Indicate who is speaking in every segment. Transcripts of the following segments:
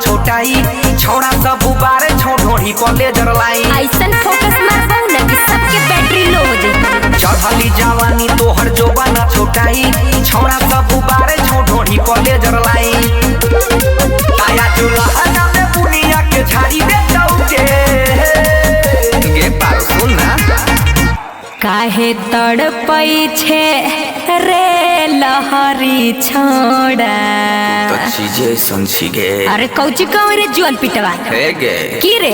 Speaker 1: छोटाई छोड़ा सब बारे छोड़ी कॉलेजर लाई
Speaker 2: ऐसन फोकस मारबो ना कि सबके बैटरी लो हो जाए।
Speaker 1: चढ़ली जवानी तोहर जोबाना छोटाई छोड़ा सब बारे छोड़ी कॉलेजर लाई आया चूल्हा में बुनिया के झाड़ी दे दौटे गे पार सुन ना
Speaker 2: काहे तड़पई छे रे लहरी छोड़ा
Speaker 1: तो चीजें समझी गे
Speaker 2: अरे कौची कहूँ रे जुअन पिटवा
Speaker 1: हे गे
Speaker 2: की रे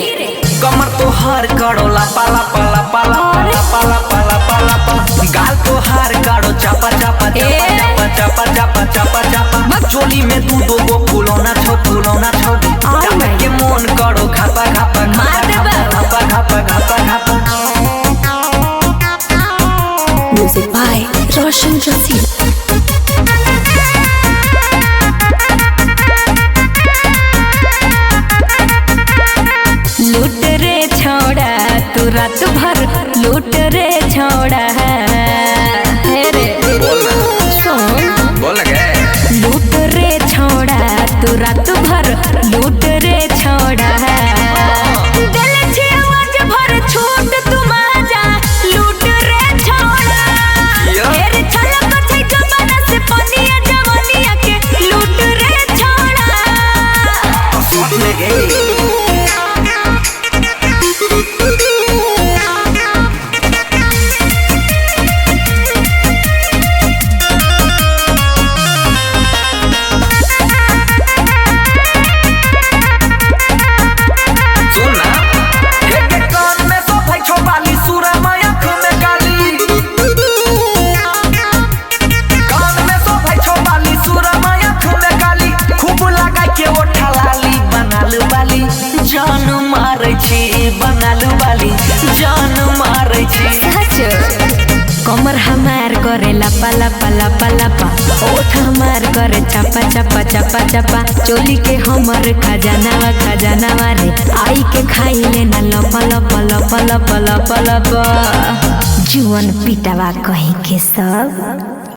Speaker 1: कमर तो हार काड़ो ला पाला पाला पाला पाला पाला पाला पाला पाला गाल तो हार काड़ो चापा चापा चापा चापा चापा चापा चापा चोली में तू दो गो फूलोना छो चापा के मोन काड़ो घापा घापा घापा घापा घापा घापा
Speaker 2: म्यूजिक बाय रोशन जोशी। लूट रे छोड़ा तू रात भर लूट रे छोड़ा है रे सुन
Speaker 1: बोल गे
Speaker 2: लूट रे छोड़ा तू रात भर लूट रे छोड़ा है दिल छे आज भर छूट तू माजा लूट रे छोड़ा तेरे छलक छै जमाना से पनिया जवानिया के लूट रे छोड़ा
Speaker 1: शॉट ले गे जान मारे छी बनालू वाली जान मारे छी
Speaker 2: कमर हमार करे लपा लपा लपा लपा ओठ हमार करे चपा चपा चपा चपा चोली के हमर खजानावा रे आई के खाई लेना लपा लपा लपा लपा लपा लपा जुअन पिटावा कहीं के सब